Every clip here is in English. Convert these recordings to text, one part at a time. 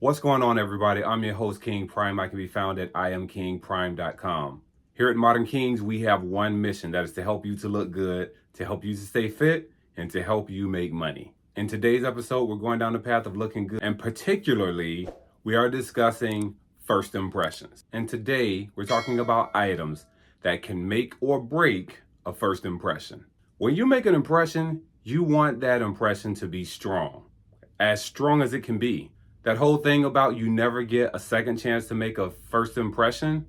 What's going on, everybody? I'm your host, King Prime. I can be found at iamkingprime.com. Here at Modern Kings, we have one mission, that is to help you to look good, to help you to stay fit, and to help you make money. In today's episode, we're going down the path of looking good, and particularly, we are discussing first impressions. And today, we're talking about items that can make or break a first impression. When you make an impression, you want that impression to be strong as it can be. That whole thing about you never get a second chance to make a first impression,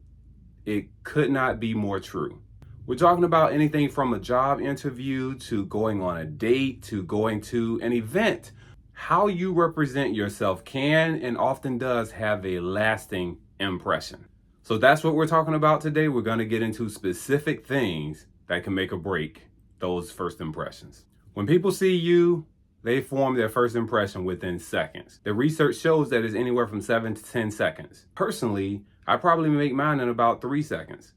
it could not be more true. We're talking about anything from a job interview to going on a date to going to an event. How you represent yourself can and often does have a lasting impression. So that's what we're talking about today. We're going to get into specific things that can make or break those first impressions. When people see you, they form their first impression within seconds. The research shows that it's anywhere from 7 to 10 seconds. Personally, I probably make mine in about 3 seconds.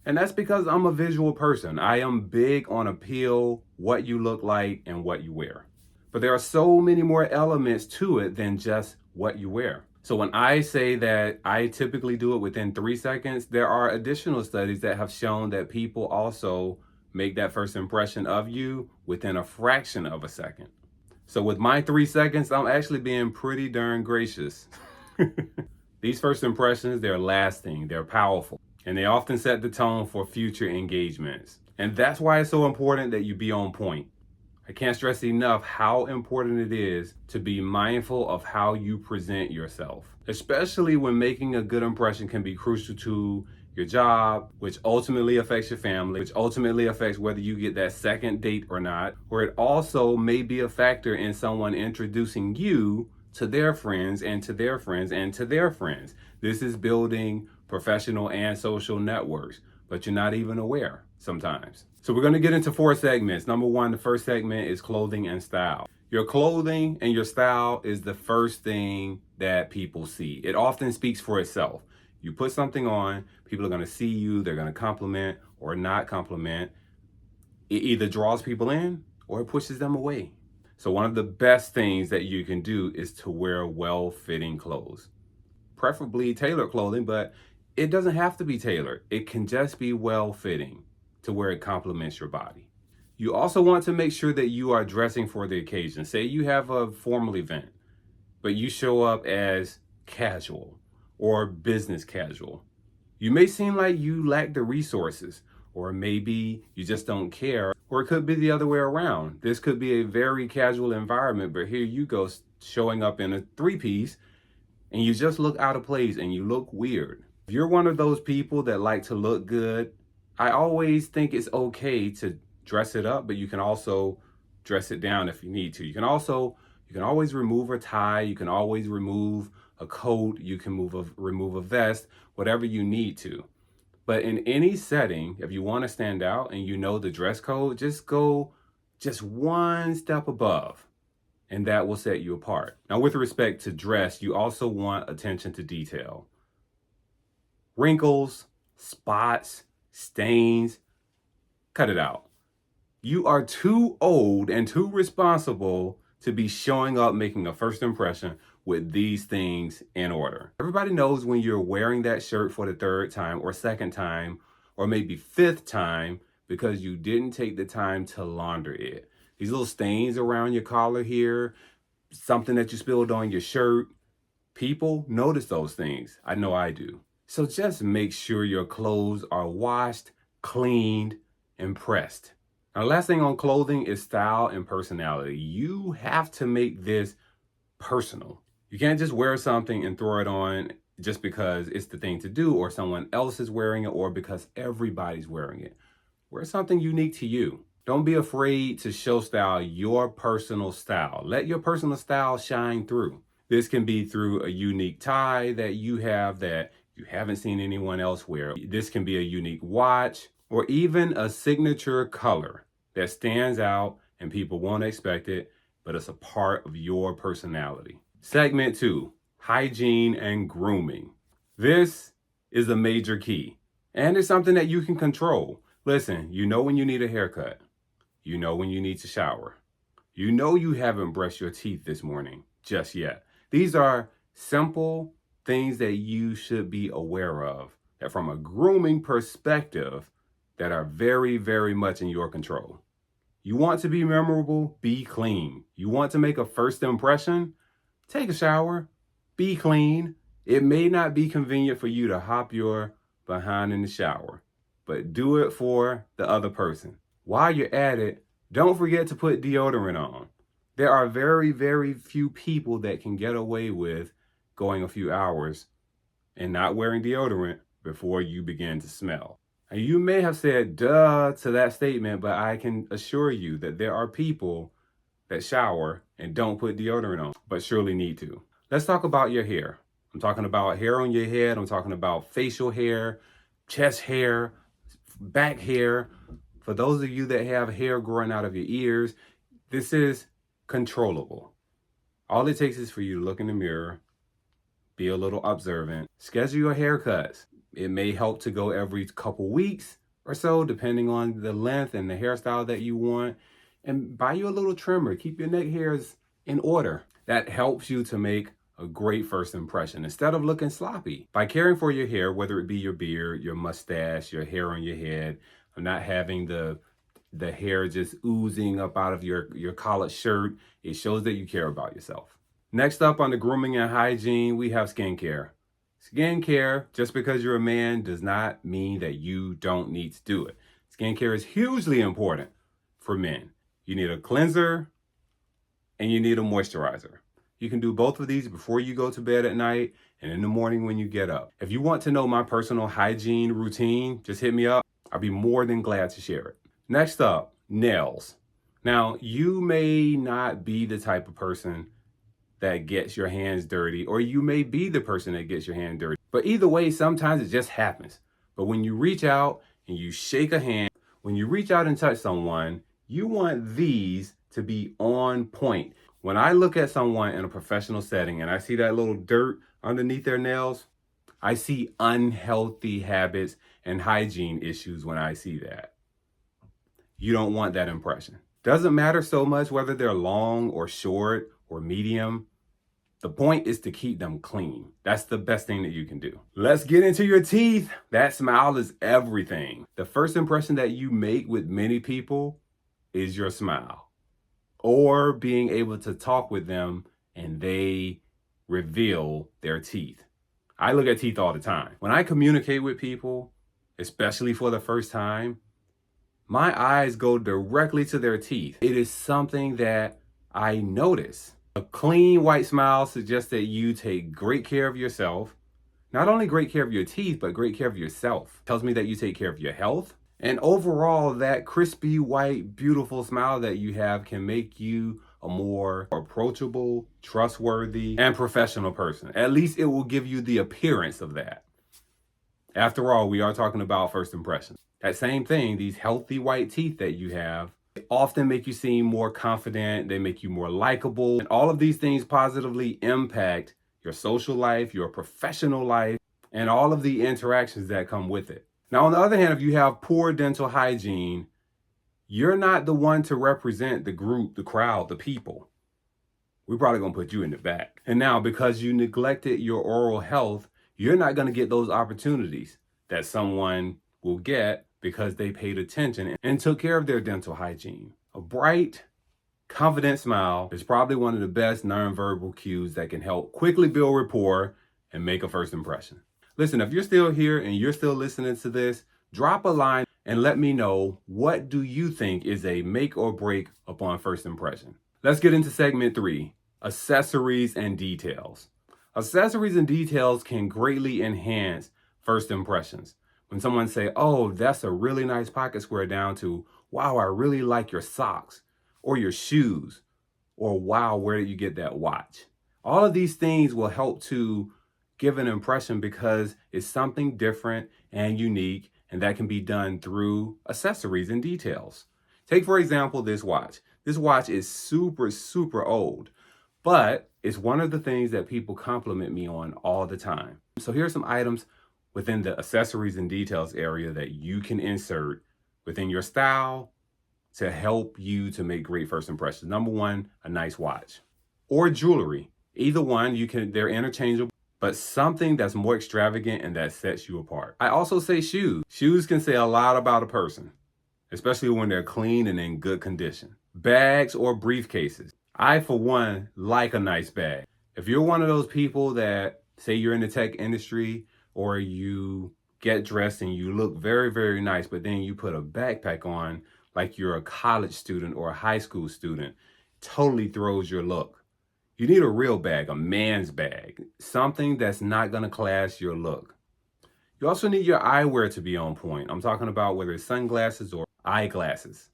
And that's because I'm a visual person. I am big on appeal, what you look like, and what you wear. But there are so many more elements to it than just what you wear. So when I say that I typically do it within 3 seconds, there are additional studies that have shown that people also make that first impression of you within a fraction of a second. So with my 3 seconds, I'm actually being pretty darn gracious. These first impressions, they're lasting, they're powerful, and they often set the tone for future engagements. And that's why it's so important that you be on point. I can't stress enough how important it is to be mindful of how you present yourself, especially when making a good impression can be crucial to your job, which ultimately affects your family, which ultimately affects whether you get that second date or not, or it also may be a factor in someone introducing you to their friends and to their friends and to their friends. This is building professional and social networks, but you're not even aware sometimes. So we're going to get into 4 segments. Number 1, the first segment is clothing and style. Your clothing and your style is the first thing that people see. It often speaks for itself. You put something on, people are going to see you, they're going to compliment or not compliment. It either draws people in or it pushes them away. So one of the best things that you can do is to wear well-fitting clothes. Preferably tailored clothing, but it doesn't have to be tailored. It can just be well-fitting to where it complements your body. You also want to make sure that you are dressing for the occasion. Say you have a formal event, but you show up as casual or business casual. You may seem like you lack the resources, or maybe you just don't care, or it could be the other way around. This could be a very casual environment, but here you go showing up in a 3-piece and you just look out of place and you look weird. If you're one of those people that like to look good, I always think it's okay to dress it up, but you can also dress it down if you need to. You can always remove a tie, you can always remove a coat, you can remove a vest, whatever you need to. But in any setting, if you want to stand out and you know the dress code, just go just one step above, and that will set you apart. Now, with respect to dress, you also want attention to detail. Wrinkles, spots, stains, cut it out. You are too old and too responsible to be showing up making a first impression with these things in order. Everybody knows when you're wearing that shirt for the 3rd time or 2nd time or maybe 5th time because you didn't take the time to launder it. These little stains around your collar here, something that you spilled on your shirt, people notice those things. I know I do. So just make sure your clothes are washed, cleaned, and pressed. Now, the last thing on clothing is style and personality. You have to make this personal. You can't just wear something and throw it on just because it's the thing to do or someone else is wearing it or because everybody's wearing it. Wear something unique to you. Don't be afraid to show style, your personal style. Let your personal style shine through. This can be through a unique tie that you have that you haven't seen anyone else wear. This can be a unique watch or even a signature color that stands out and people won't expect it, but it's a part of your personality. Segment 2, hygiene and grooming. This is a major key, and it's something that you can control. Listen, you know when you need a haircut. You know when you need to shower. You know you haven't brushed your teeth this morning just yet. These are Simple things that you should be aware of that from a grooming perspective that are very, very much in your control. You want to be memorable? Be clean. You want to make a first impression? Take a shower. Be clean. It may not be convenient for you to hop your behind in the shower, but do it for the other person. While you're at it, don't forget to put deodorant on. There are very, very few people that can get away with going a few hours and not wearing deodorant before you begin to smell. And you may have said duh to that statement, but I can assure you that there are people that shower and don't put deodorant on, but surely need to. Let's talk about your hair. I'm talking about hair on your head. I'm talking about facial hair, chest hair, back hair. For those of you that have hair growing out of your ears, this is controllable. All it takes is for you to look in the mirror, be a little observant, schedule your haircuts. It may help to go every couple weeks or so, depending on the length and the hairstyle that you want. And buy you a little trimmer. Keep your neck hairs in order. That helps you to make a great first impression instead of looking sloppy. By caring for your hair, whether it be your beard, your mustache, your hair on your head, or not having the hair just oozing up out of your collared shirt, it shows that you care about yourself. Next up on the grooming and hygiene, we have skincare. Skincare, just because you're a man, does not mean that you don't need to do it. Skincare is hugely important for men. You need a cleanser and you need a moisturizer. You can do both of these before you go to bed at night and in the morning when you get up. If you want to know my personal hygiene routine, just hit me up. I'll be more than glad to share it. Next up, nails. Now, you may not be the type of person that gets your hands dirty, or you may be the person that gets your hand dirty. But either way, sometimes it just happens. But when you reach out and you shake a hand, when you reach out and touch someone, you want these to be on point. When I look at someone in a professional setting and I see that little dirt underneath their nails, I see unhealthy habits and hygiene issues when I see that. You don't want that impression. Doesn't matter so much whether they're long or short or medium. The point is to keep them clean. That's the best thing that you can do. Let's get into your teeth. That smile is everything. The first impression that you make with many people is your smile, or being able to talk with them and they reveal their teeth. I look at teeth all the time. When I communicate with people, especially for the first time, my eyes go directly to their teeth. It is something that I notice. A clean white smile suggests that you take great care of yourself. Not only great care of your teeth, but great care of yourself. It tells me that you take care of your health. And overall, that crispy, white, beautiful smile that you have can make you a more approachable, trustworthy, and professional person. At least it will give you the appearance of that. After all, we are talking about first impressions. That same thing, these healthy white teeth that you have, often make you seem more confident, they make you more likable, and all of these things positively impact your social life, your professional life, and all of the interactions that come with it. Now, on the other hand, if you have poor dental hygiene, you're not the one to represent the group, the crowd, the people. We're probably gonna put you in the back. And now, because you neglected your oral health, you're not gonna get those opportunities that someone will get because they paid attention and took care of their dental hygiene. A bright, confident smile is probably one of the best nonverbal cues that can help quickly build rapport and make a first impression. Listen, if you're still here and you're still listening to this, drop a line and let me know, what do you think is a make or break upon first impression? Let's get into segment 3, accessories and details. Accessories and details can greatly enhance first impressions. When someone say, oh, that's a really nice pocket square, down to, wow, I really like your socks or your shoes, or wow, where did you get that watch? All of these things will help to give an impression because it's something different and unique, and that can be done through accessories and details. Take, for example, this watch. This watch is super, super old, but it's one of the things that people compliment me on all the time. So here are some items within the accessories and details area that you can insert within your style to help you to make great first impressions. Number one, a nice watch or jewelry. Either one, they're interchangeable, but something that's more extravagant and that sets you apart. I also say shoes. Shoes can say a lot about a person, especially when they're clean and in good condition. Bags or briefcases. I, for one, like a nice bag. If you're one of those people that say you're in the tech industry or you get dressed and you look very, very nice, but then you put a backpack on like you're a college student or a high school student, totally throws your look. You need a real bag, a man's bag, something that's not gonna clash your look. You also need your eyewear to be on point. I'm talking about whether it's sunglasses or eyeglasses.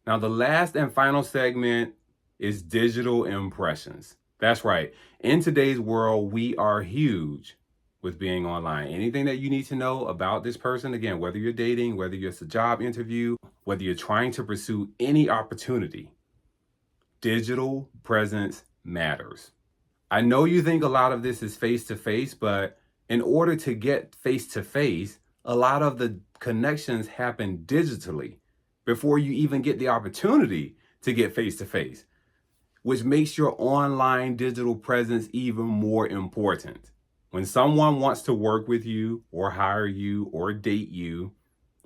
Now, the last and final segment is digital impressions. That's right. In today's world, we are huge with being online. Anything that you need to know about this person, again, whether you're dating, whether it's a job interview, whether you're trying to pursue any opportunity, digital presence matters. I know you think a lot of this is face-to-face, but in order to get face-to-face, a lot of the connections happen digitally before you even get the opportunity to get face-to-face, which makes your online digital presence even more important. When someone wants to work with you or hire you or date you,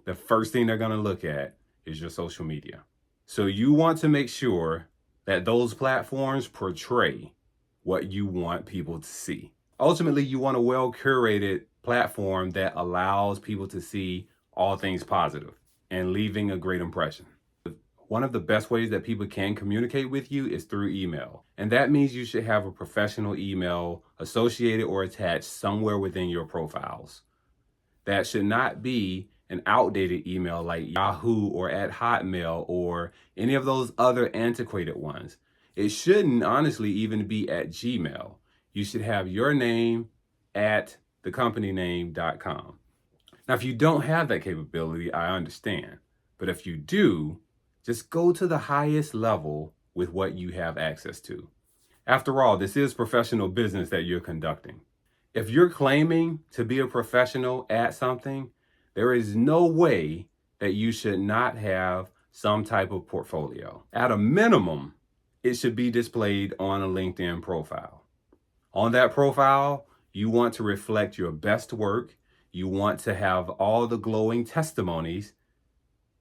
the first thing they're going to look at is your social media. So you want to make sure that those platforms portray what you want people to see. Ultimately, you want a well-curated platform that allows people to see all things positive and leaving a great impression. One of the best ways that people can communicate with you is through email. And that means you should have a professional email associated or attached somewhere within your profiles. That should not be an outdated email like Yahoo or at Hotmail or any of those other antiquated ones. It shouldn't honestly even be at Gmail. You should have your name at thecompany.name.com. Now, if you don't have that capability, I understand. But if you do, just go to the highest level with what you have access to. After all, this is professional business that you're conducting. If you're claiming to be a professional at something, there is no way that you should not have some type of portfolio. At a minimum, it should be displayed on a LinkedIn profile. On that profile, you want to reflect your best work. You want to have all the glowing testimonies,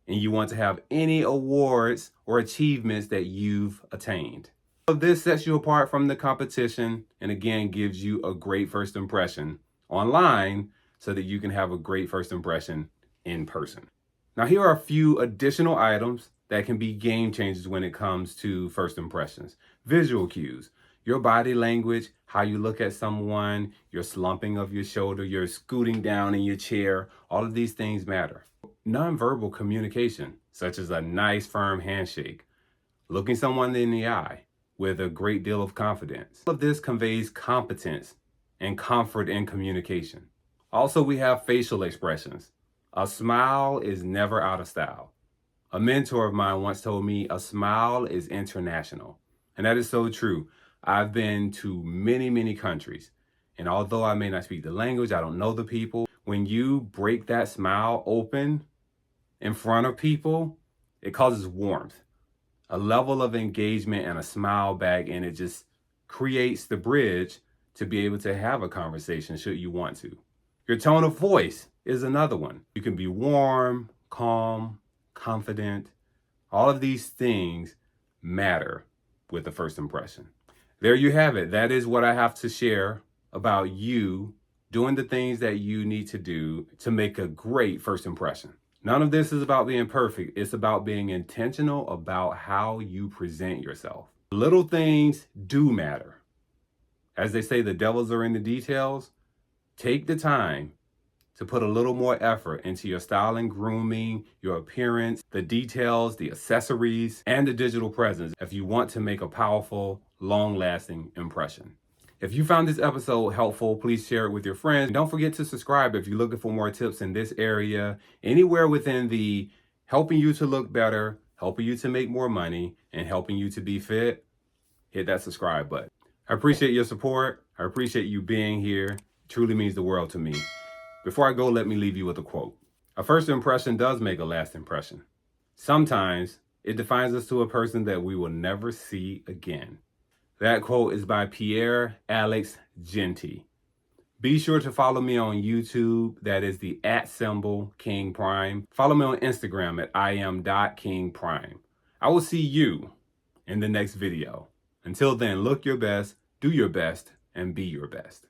and you want to have any awards or achievements that you've attained. So this sets you apart from the competition and again gives you a great first impression online so that you can have a great first impression in person. Now, here are a few additional items that can be game changers when it comes to first impressions. Visual cues, your body language, how you look at someone, your slumping of your shoulder, your scooting down in your chair, all of these things matter. Nonverbal communication, such as a nice firm handshake, looking someone in the eye with a great deal of confidence. All of this conveys competence and comfort in communication. Also, we have facial expressions. A smile is never out of style. A mentor of mine once told me a smile is international. And that is so true. I've been to many, many countries. And although I may not speak the language, I don't know the people. When you break that smile open in front of people, it causes warmth, a level of engagement and a smile back, and it just creates the bridge to be able to have a conversation should you want to. Your tone of voice is another one. You can be warm, calm, confident. All of these things matter with the first impression. There you have it. That is what I have to share about you doing the things that you need to do to make a great first impression. None of this is about being perfect. It's about being intentional about how you present yourself. Little things do matter. As they say, the devils are in the details. Take the time to put a little more effort into your style and grooming, your appearance, the details, the accessories, and the digital presence if you want to make a powerful, long-lasting impression. If you found this episode helpful, please share it with your friends. And don't forget to subscribe if you're looking for more tips in this area, anywhere within the helping you to look better, helping you to make more money, and helping you to be fit. Hit that subscribe button. I appreciate your support. I appreciate you being here. It truly means the world to me. Before I go, let me leave you with a quote. A first impression does make a last impression. Sometimes it defines us to a person that we will never see again. That quote is by Pierre Alex Genty. Be sure to follow me on YouTube. That is the @ King Prime. Follow me on Instagram at Iam.KingPrime. I will see you in the next video. Until then, look your best, do your best, and be your best.